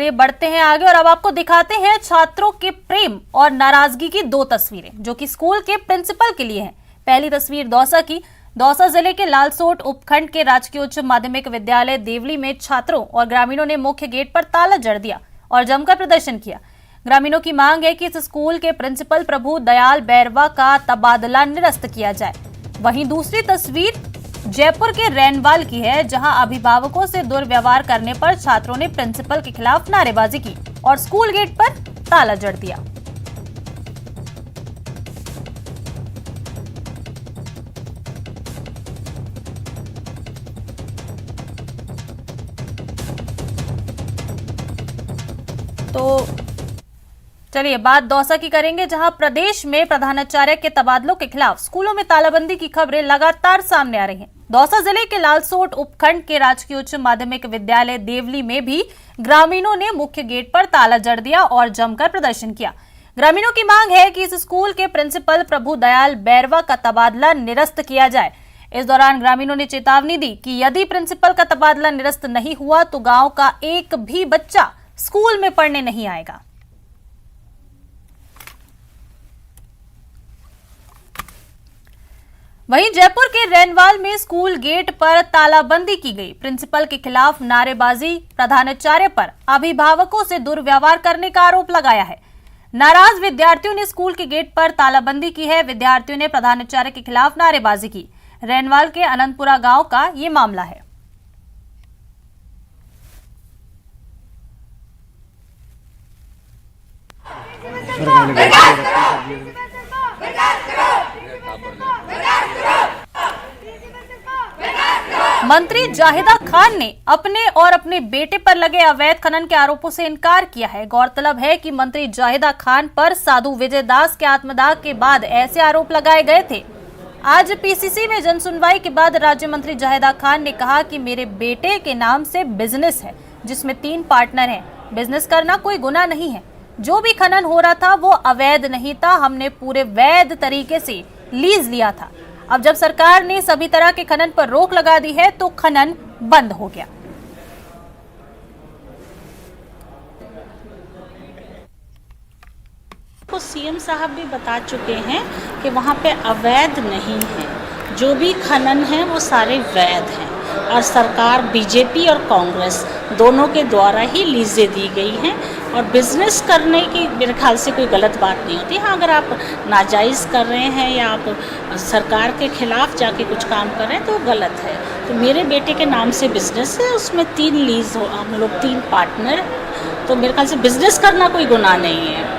ये बढ़ते हैं आगे और अब आपको दिखाते हैं छात्रों के प्रेम और नाराजगी की दो तस्वीरें जो कि स्कूल के प्रिंसिपल के लिए हैं। पहली तस्वीर दौसा की। दौसा जिले के लालसोट उपखंड के राजकीय उच्च माध्यमिक विद्यालय देवली में छात्रों और ग्रामीणों ने मुख्य गेट पर ताला जड़ दिया और जमकर प्रदर्शन किया। ग्रामीणों की मांग है कि इस स्कूल के प्रिंसिपल प्रभु दयाल बैरवा का तबादला निरस्त किया जाए। वहीं दूसरी तस्वीर जयपुर के रैनवाल की है, जहां अभिभावकों से दुर्व्यवहार करने पर छात्रों ने प्रिंसिपल के खिलाफ नारेबाजी की और स्कूल गेट पर ताला जड़ दिया। तो चलिए बात दौसा की करेंगे, जहां प्रदेश में प्रधानाचार्य के तबादलों के खिलाफ स्कूलों में तालाबंदी की खबरें लगातार सामने आ रही हैं। दौसा जिले के लालसोट उपखंड के राजकीय उच्च माध्यमिक विद्यालय देवली में भी ग्रामीणों ने मुख्य गेट पर ताला जड़ दिया और जमकर प्रदर्शन किया। ग्रामीणों की मांग है कि इस स्कूल के प्रिंसिपल प्रभु दयाल बैरवा का तबादला निरस्त किया जाए। इस दौरान ग्रामीणों ने चेतावनी दी कि यदि प्रिंसिपल का तबादला निरस्त नहीं हुआ तो गांव का एक भी बच्चा स्कूल में पढ़ने नहीं आएगा। वहीं जयपुर के रैनवाल में स्कूल गेट पर तालाबंदी की गई। प्रिंसिपल के खिलाफ नारेबाजी, प्रधानाचार्य पर अभिभावकों से दुर्व्यवहार करने का आरोप लगाया है। नाराज विद्यार्थियों ने स्कूल के गेट पर तालाबंदी की है। विद्यार्थियों ने प्रधानाचार्य के खिलाफ नारेबाजी की। रैनवाल के अनंतपुरा गांव का ये मामला है। मंत्री जाहिदा खान ने अपने और अपने बेटे पर लगे अवैध खनन के आरोपों से इनकार किया है। गौरतलब है कि मंत्री जाहिदा खान पर साधु विजय दास के आत्मदाह के बाद ऐसे आरोप लगाए गए थे। आज पीसीसी में जनसुनवाई के बाद राज्य मंत्री जाहिदा खान ने कहा कि मेरे बेटे के नाम से बिजनेस है जिसमें 3 पार्टनर हैं। बिजनेस करना कोई गुनाह नहीं है। जो भी खनन हो रहा था वो अवैध नहीं था। हमने पूरे वैध तरीके से लीज लिया था। अब जब सरकार ने सभी तरह के खनन पर रोक लगा दी है तो खनन बंद हो गया। को सीएम साहब भी बता चुके हैं कि वहाँ पे अवैध नहीं है। जो भी खनन है वो सारे वैध हैं और सरकार बीजेपी और कांग्रेस दोनों के द्वारा ही लीजें दी गई हैं और बिजनेस करने की मेरे ख्याल से कोई गलत बात नहीं होती। हाँ, अगर आप नाजायज़ कर रहे हैं या आप सरकार के खिलाफ जाके कुछ काम कर रहे हैं तो गलत है। तो मेरे बेटे के नाम से बिजनेस है, उसमें 3 लीज हो, हम लोग 3 पार्टनर, तो मेरे ख्याल से बिजनेस करना कोई गुनाह नहीं है।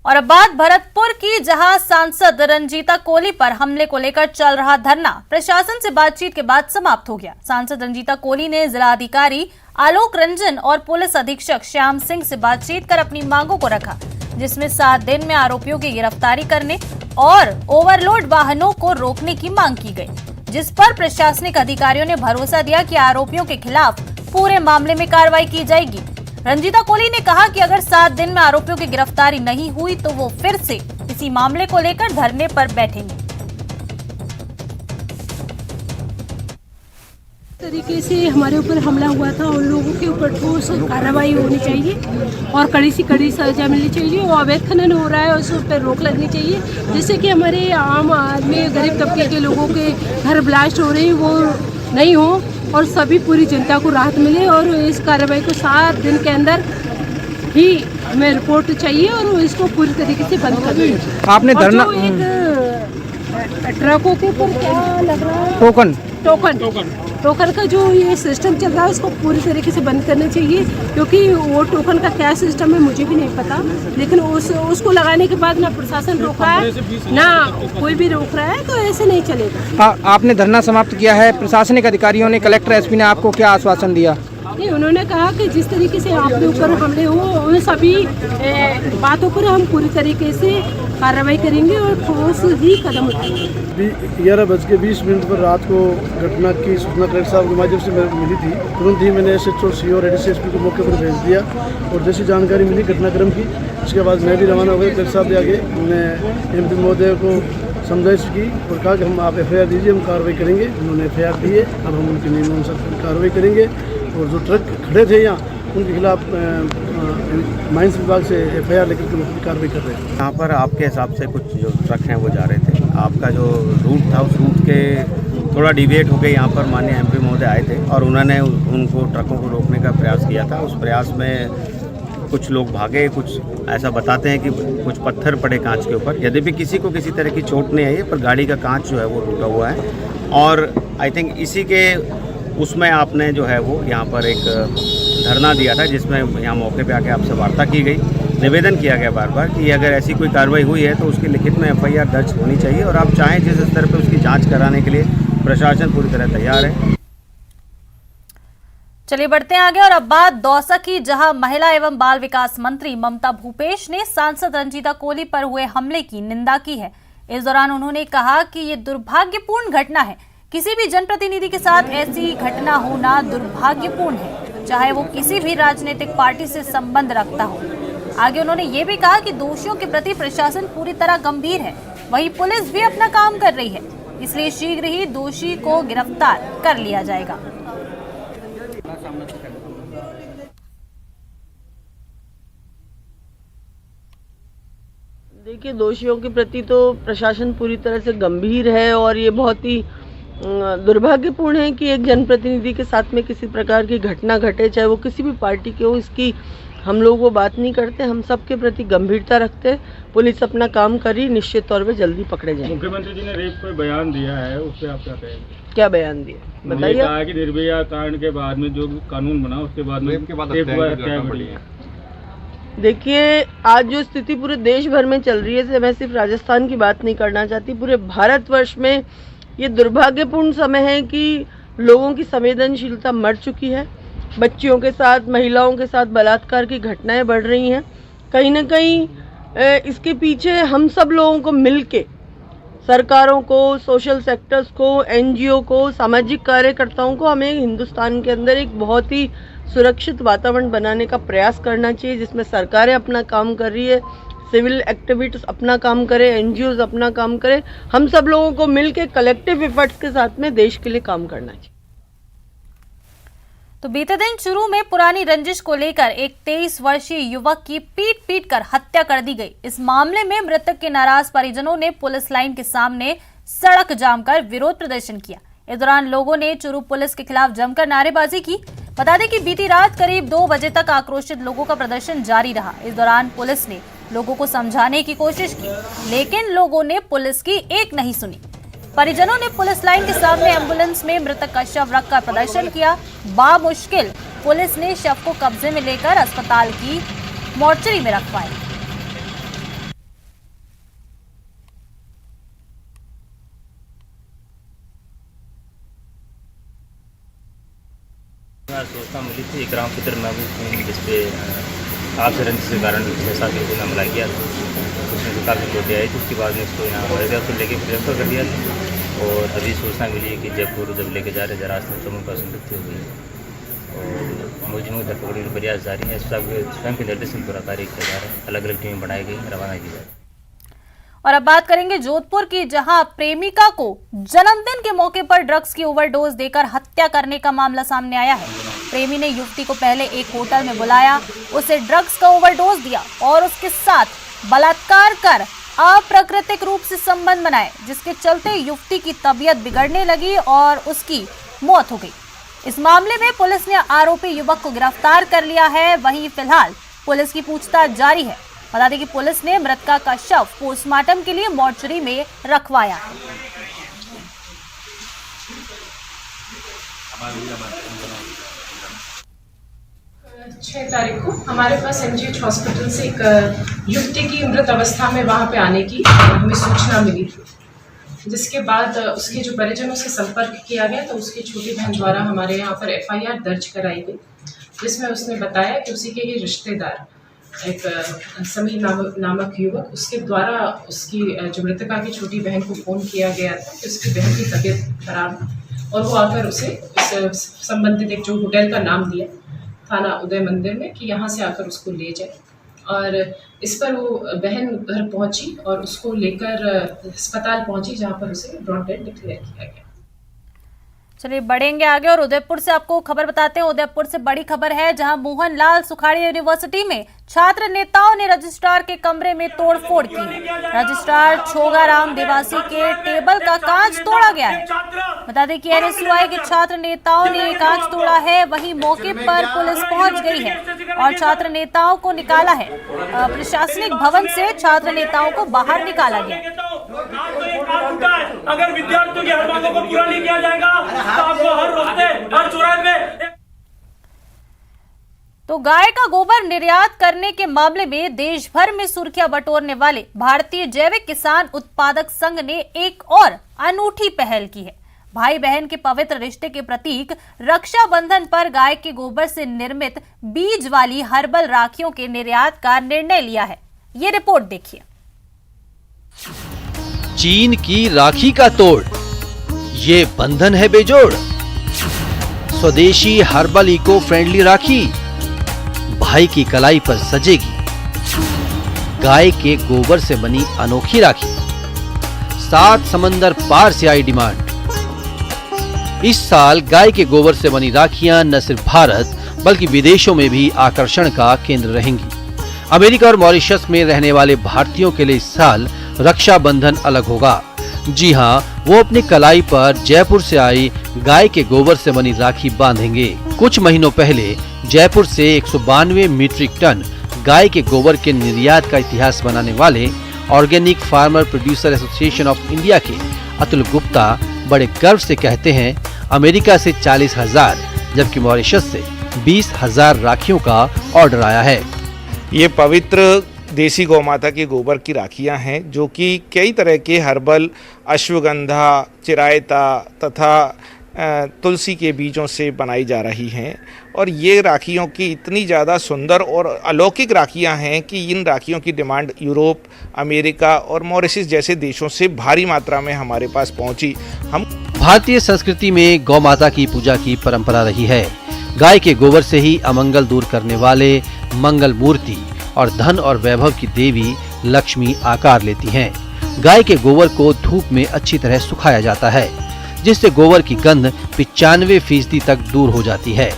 और अब बात भरतपुर की, जहां सांसद रंजीता कोली पर हमले को लेकर चल रहा धरना प्रशासन से बातचीत के बाद समाप्त हो गया। सांसद रंजीता कोली ने जिलाधिकारी आलोक रंजन और पुलिस अधीक्षक श्याम सिंह से बातचीत कर अपनी मांगों को रखा, जिसमें 7 दिन में आरोपियों की गिरफ्तारी करने और ओवरलोड वाहनों को रोकने की मांग की गई, जिस पर प्रशासनिक अधिकारियों ने भरोसा दिया कि आरोपियों के खिलाफ पूरे मामले में कार्रवाई की जाएगी। रंजीता कोली ने कहा कि अगर 7 दिन में आरोपियों की गिरफ्तारी नहीं हुई तो वो फिर से इसी मामले को लेकर धरने पर बैठेंगे। तरीके से हमारे ऊपर हमला हुआ था, उन लोगों के ऊपर ठोस कार्रवाई होनी चाहिए और कड़ी से कड़ी सजा मिलनी चाहिए। और अवैध खनन हो रहा है उस पर रोक लगनी चाहिए, जिससे कि हमारे आम आदमी गरीब तबके के लोगों के घर ब्लास्ट हो रहे हैं वो नहीं हो और सभी पूरी जनता को राहत मिले। और इस कार्रवाई को 7 दिन के अंदर ही हमें रिपोर्ट चाहिए और इसको पूरी तरीके से बंद कर दें। आपने धरना ट्रकों के ऊपर क्या लग रहा है, टोकन का जो ये सिस्टम चल रहा है उसको पूरी तरीके से बंद करना चाहिए, क्योंकि वो टोकन का क्या सिस्टम है मुझे भी नहीं पता। लेकिन उसको लगाने के बाद ना प्रशासन रोक रहा है ना कोई भी रोक रहा है, तो ऐसे नहीं चलेगा। आपने धरना समाप्त किया है। प्रशासनिक अधिकारियों ने, कलेक्टर, एसपी ने आपको क्या आश्वासन दिया? नहीं, उन्होंने कहा कि जिस तरीके से आपके ऊपर हमले हो उन सभी बातों पर हम पूरी तरीके से कार्रवाई करेंगे और ठोस ही कदम उठाएंगे। 11:20 पर रात को घटना की सूचना कलेक्टर साहब के माध्यम से मिली थी। तुरंत ही मैंने SHO, CO और ADC को मौके पर भेज दिया और जैसी जानकारी मिली घटनाक्रम की, उसके बाद मैं भी रवाना हो गया कलेक्टर साहब के आगे। मैंने MP महोदय को समझाइश की और कहा कि हम आप FIR दीजिए, हम कार्रवाई करेंगे। उन्होंने FIR दी है, अब हम उनके नियमानुसार कार्रवाई करेंगे। और जो ट्रक खड़े थे यहाँ उनके खिलाफ माइंस विभाग से FIR लेकर के मुख्य कार्रवाई कर रहे हैं। यहाँ पर आपके हिसाब से कुछ जो ट्रक हैं वो जा रहे थे, आपका जो रूट था उस रूट के थोड़ा डिविएट होकर यहाँ पर माननीय MP महोदय आए थे और उन्होंने उनको ट्रकों को रोकने का प्रयास किया था। उस प्रयास में कुछ लोग भागे, कुछ ऐसा बताते हैं कि कुछ पत्थर पड़े कांच के ऊपर। यद्यपि किसी को किसी तरह की चोट नहीं आई है, पर गाड़ी का कांच जो है वो टूटा हुआ है। और आई थिंक इसी के उसमें आपने जो है वो यहाँ पर एक धरना दिया था, जिसमें यहाँ मौके पे आके आपसे वार्ता की गई, निवेदन किया गया बार बार कि अगर ऐसी कोई कार्रवाई हुई है तो उसकी लिखित में FIR दर्ज होनी चाहिए और आप चाहें जिस स्तर पर उसकी जाँच कराने के लिए प्रशासन पूरी तरह तैयार है। चलिए बढ़ते हैं आगे और अब बात दौसा की, जहां महिला एवं बाल विकास मंत्री ममता भूपेश ने सांसद रंजीता कोली पर हुए हमले की निंदा की है। इस दौरान उन्होंने कहा कि ये दुर्भाग्यपूर्ण घटना है। किसी भी जनप्रतिनिधि के साथ ऐसी घटना होना दुर्भाग्यपूर्ण है, चाहे वो किसी भी राजनीतिक पार्टी से संबंध रखता हो। आगे उन्होंने ये भी कहा कि दोषियों के प्रति प्रशासन पूरी तरह गंभीर है, वहीं पुलिस भी अपना काम कर रही है, इसलिए शीघ्र ही दोषी को गिरफ्तार कर लिया जाएगा। देखिए, दोषियों के प्रति तो प्रशासन पूरी तरह से गंभीर है और ये बहुत ही दुर्भाग्यपूर्ण है कि एक जनप्रतिनिधि के साथ में किसी प्रकार की घटना घटे, चाहे वो किसी भी पार्टी के हो। इसकी हम लोग वो बात नहीं करते, हम सबके प्रति गंभीरता रखते हैं। पुलिस अपना काम करी, निश्चित तौर पे जल्दी पकड़े जाएंगे। मुख्यमंत्री जी ने रेप पर बयान दिया है, उस पर आप क्या कहेंगे? क्या बयान दिया बताइए? कहा कि निर्भया कांड के बाद में जो कानून बना उसके बाद में हत्या बढ़ी है। देखिए, आज जो स्थिति पूरे देश भर में चल रही है, मैं सिर्फ राजस्थान की बात नहीं करना चाहती, पूरे भारतवर्ष में ये दुर्भाग्यपूर्ण समय है कि लोगों की संवेदनशीलता मर चुकी है। बच्चियों के साथ, महिलाओं के साथ बलात्कार की घटनाएं बढ़ रही हैं। कहीं ना कहीं इसके पीछे हम सब लोगों को मिलके, सरकारों को, सोशल सेक्टर्स को, NGO को, सामाजिक कार्यकर्ताओं को हमें हिंदुस्तान के अंदर एक बहुत ही सुरक्षित वातावरण बनाने का प्रयास करना चाहिए, जिसमें सरकारें अपना काम कर रही है, सिविल एक्टिविटीज अपना काम करे, NGOs अपना काम करे। हम सब लोगों को मिलके कलेक्टिव एफर्ट्स के साथ में देश के लिए काम करना चाहिए। तो बीते दिन शुरू में पुरानी रंजिश को लेकर एक 23 वर्षीय युवक की पीट कर हत्या कर दी गई। इस मामले में मृतक के नाराज परिजनों ने पुलिस लाइन के सामने सड़क जाम कर विरोध प्रदर्शन किया। इस दौरान लोगों ने चुरू पुलिस के खिलाफ जमकर नारेबाजी की। बता दें कि बीती रात करीब 2 बजे तक आक्रोशित लोगों का प्रदर्शन जारी रहा। इस दौरान पुलिस ने लोगों को समझाने की कोशिश की, लेकिन लोगों ने पुलिस की एक नहीं सुनी। परिजनों ने पुलिस लाइन के सामने एम्बुलेंस में मृतक का शव रखकर प्रदर्शन किया। बामुश्किल पुलिस ने शव को कब्जे में लेकर अस्पताल की मोर्चरी में रखवाया। सूचना मिली थी ग्राम फितर महबूब जिसपे आपसे रंजिश के कारण 6-7 लोगों ने हमला किया था। उसमें काफ़ी चोटें आई थी। उसके बाद में इसको यहाँ हृदय लेके गिरफ्तार कर दिया था। और अभी सूचना मिली कि जयपुर जब लेके जा रहे थे, रास्ते में चौमुख पर मृत्यु हुई है और मुलजिमों की धरपकड़ के प्रयास जारी है। स्वयं के निर्देशन पूरा कार्य किया जा रहा है। अलग अलग टीमें बनाई गई, रवाना की जा रही है। और अब बात करेंगे जोधपुर की, जहां प्रेमिका को जन्मदिन के मौके पर ड्रग्स की ओवरडोज देकर हत्या करने का मामला सामने आया है। प्रेमी ने युवती को पहले एक होटल में बुलाया, उसे ड्रग्स का ओवरडोज दिया और उसके साथ बलात्कार कर अप्राकृतिक रूप से संबंध बनाए, जिसके चलते युवती की तबीयत बिगड़ने लगी और उसकी मौत हो गई। इस मामले में पुलिस ने आरोपी युवक को गिरफ्तार कर लिया है। वहीं फिलहाल पुलिस की पूछताछ जारी है। बता दें कि पुलिस ने मृतका का शव पोस्टमार्टम के लिए मोर्चरी में रखवाया है। 6 तारीख को हमारे पास MGH हॉस्पिटल से एक युवती की मृत अवस्था में वहां पे आने की हमें सूचना मिली थी, जिसके बाद उसके जो परिजनों से संपर्क किया गया तो उसकी छोटी बहन द्वारा हमारे यहाँ पर FIR दर्ज कराई गई, जिसमें उसने बताया कि उसी के ही रिश्तेदार एक समीर नामक युवक, उसके द्वारा उसकी जो मृतका की छोटी बहन को फ़ोन किया गया था कि उसकी बहन की तबीयत खराब है और वो आकर उसे संबंधित एक जो होटल का नाम दिया थाना उदय मंदिर में कि यहाँ से आकर उसको ले जाए। और इस पर वो बहन घर पहुंची और उसको लेकर अस्पताल पहुंची, जहाँ पर उसे ब्रॉड डेड डिक्लेयर किया गया। चलिए बढ़ेंगे आगे और उदयपुर से आपको खबर बताते हैं। उदयपुर से बड़ी खबर है, जहां मोहनलाल सुखाड़िया यूनिवर्सिटी में छात्र नेताओं ने रजिस्ट्रार के कमरे में तोड़फोड़ की है। रजिस्ट्रार छोगाराम देवासी के टेबल का कांच तोड़ा गया है। बता दें कि एनएसयूआई के छात्र नेताओं ने कांच तोड़ा है, वहीं मौके पर पुलिस पहुंच गई है और छात्र नेताओं को निकाला है। प्रशासनिक भवन से छात्र नेताओं को बाहर निकाला गया। अगर विद्यार्थियों की हर मांगों को पूरा नहीं किया जाएगा तो आपको हर रोस्ते हर चौराहे में। तो गाय का गोबर निर्यात करने के मामले में देश भर में सुर्खियां बटोरने वाले भारतीय जैविक किसान उत्पादक संघ ने एक और अनूठी पहल की है। भाई बहन के पवित्र रिश्ते के प्रतीक रक्षाबंधन पर गाय के गोबर से निर्मित बीज वाली हर्बल राखियों के निर्यात का निर्णय लिया है। ये रिपोर्ट देखिए। चीन की राखी का तोड़, ये बंधन है बेजोड़। स्वदेशी हर्बल इको फ्रेंडली राखी भाई की कलाई पर सजेगी। गाय के गोबर से बनी अनोखी राखी, 7 समंदर पार से आई डिमांड। इस साल गाय के गोबर से बनी राखियां न सिर्फ भारत बल्कि विदेशों में भी आकर्षण का केंद्र रहेंगी। अमेरिका और मॉरिशस में रहने वाले भारतीयों के लिए इस साल रक्षाबंधन अलग होगा। जी हां, वो अपनी कलाई पर जयपुर से आई गाय के गोबर से बनी राखी बांधेंगे। कुछ महीनों पहले जयपुर से 192 मीट्रिक टन गाय के गोबर के निर्यात का इतिहास बनाने वाले organic farmer producer association of India के अतुल गुप्ता बड़े गर्व से कहते हैं, अमेरिका से 40,000 जबकि मॉरिशस से 20,000 राखियों का ऑर्डर आया है। ये पवित्र देसी गौ माता के गोबर की राखियां हैं जो कि कई तरह के हर्बल, अश्वगंधा, चिरायता तथा तुलसी के बीजों से बनाई जा रही हैं। और ये राखियों की इतनी ज़्यादा सुंदर और अलौकिक राखियां हैं कि इन राखियों की डिमांड यूरोप, अमेरिका और मॉरिशस जैसे देशों से भारी मात्रा में हमारे पास पहुंची। हम भारतीय संस्कृति में गौ माता की पूजा की परंपरा रही है। गाय के गोबर से ही अमंगल दूर करने वाले मंगल मूर्ति और धन और वैभव की देवी लक्ष्मी आकार लेती हैं। गाय के गोबर को धूप में अच्छी तरह सुखाया जाता है, जिससे गोबर की गंध 95% तक दूर हो जाती है।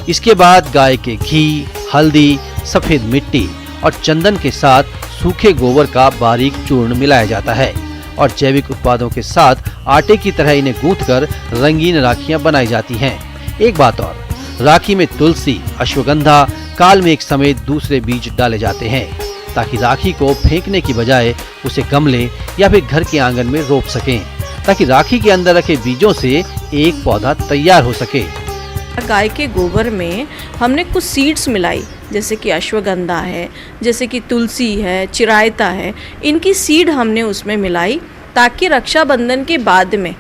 इसके बाद गाय के घी, हल्दी, सफेद मिट्टी और चंदन के साथ सूखे गोबर का बारीक चूर्ण मिलाया जाता है और जैविक उत्पादों के साथ आटे की तरह इन्हें गूंथकर रंगीन राखियां बनाई जाती हैं। एक बात और, राखी में तुलसी, अश्वगंधा, कालमेघ समेत दूसरे बीज डाले जाते हैं ताकि राखी को फेंकने की बजाय उसे गमले या फिर घर के आंगन में रोप सकें, ताकि राखी के अंदर रखे बीजों से एक पौधा तैयार हो सके। गाय के गोबर में हमने कुछ सीड्स मिलाई, जैसे कि अश्वगंधा है, जैसे कि तुलसी है, चिरायता है, इनकी सीड हमने उसमें मिलाई ताकि रक्षाबंधन के बाद में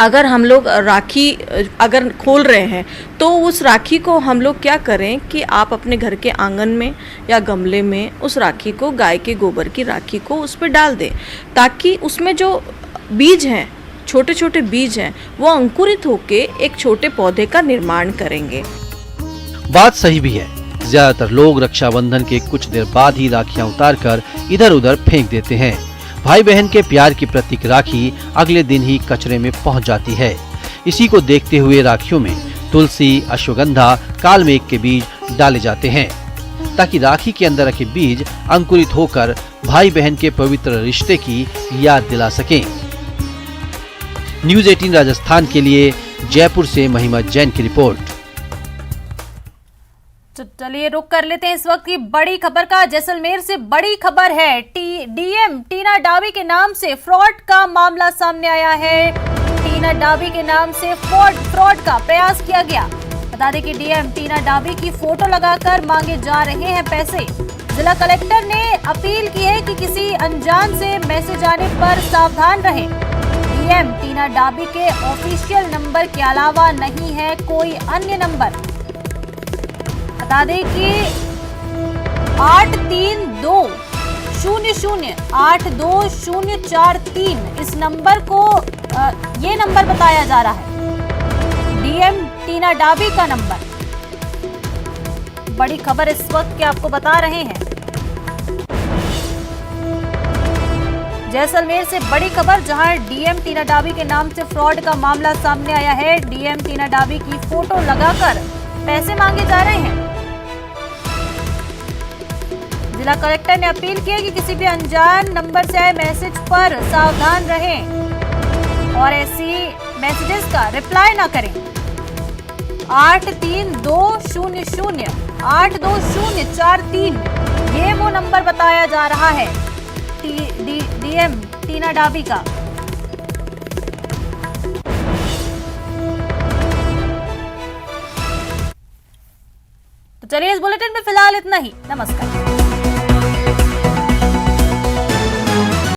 अगर हम लोग राखी अगर खोल रहे हैं तो उस राखी को हम लोग क्या करें कि आप अपने घर के आंगन में या गमले में उस राखी को, गाय के गोबर की राखी को उस पर डाल दें ताकि उसमें जो बीज हैं, छोटे छोटे बीज हैं, वो अंकुरित होके एक छोटे पौधे का निर्माण करेंगे। बात सही भी है। ज्यादातर लोग रक्षाबंधन के कुछ देर बाद ही राखियां उतारकर इधर उधर फेंक देते हैं। भाई बहन के प्यार की प्रतीक राखी अगले दिन ही कचरे में पहुंच जाती है। इसी को देखते हुए राखियों में तुलसी, अश्वगंधा, कालमेघ के बीज डाले जाते हैं ताकि राखी के अंदर रखे बीज अंकुरित होकर भाई बहन के पवित्र रिश्ते की याद दिला सकें। न्यूज़ 18 राजस्थान के लिए जयपुर से महिमा जैन की रिपोर्ट। तो चलिए रुक कर लेते हैं इस वक्त की बड़ी खबर का। जैसलमेर से बड़ी खबर है, डीएम टीना डाबी के नाम से फ्रॉड का मामला सामने आया है। टीना डाबी के नाम से फ्रॉड का प्रयास किया गया। बता दें कि डीएम टीना डाबी की फोटो लगाकर मांगे जा रहे हैं पैसे। जिला कलेक्टर ने अपील की है कि किसी अनजान से मैसेज आने पर सावधान रहें। डीएम टीना डाबी के ऑफिशियल नंबर के अलावा नहीं है कोई अन्य नंबर। बता दें कि 8320082043 इस नंबर को ये नंबर बताया जा रहा है, डीएम टीना डाबी का नंबर। बड़ी खबर इस वक्त के आपको बता रहे हैं। जैसलमेर से बड़ी खबर, जहां डीएम टीना डाबी के नाम से फ्रॉड का मामला सामने आया है। डीएम टीना डाबी की फोटो लगाकर पैसे मांगे जा रहे हैं। जिला कलेक्टर ने अपील की है कि किसी भी अनजान नंबर से आए मैसेज पर सावधान रहें और ऐसी मैसेजेस का रिप्लाई ना करें। 8320082043 ये वो नंबर बताया जा रहा है डीएम टीना डाबी का। तो चलिए, इस बुलेटिन में फिलहाल इतना ही। नमस्कार।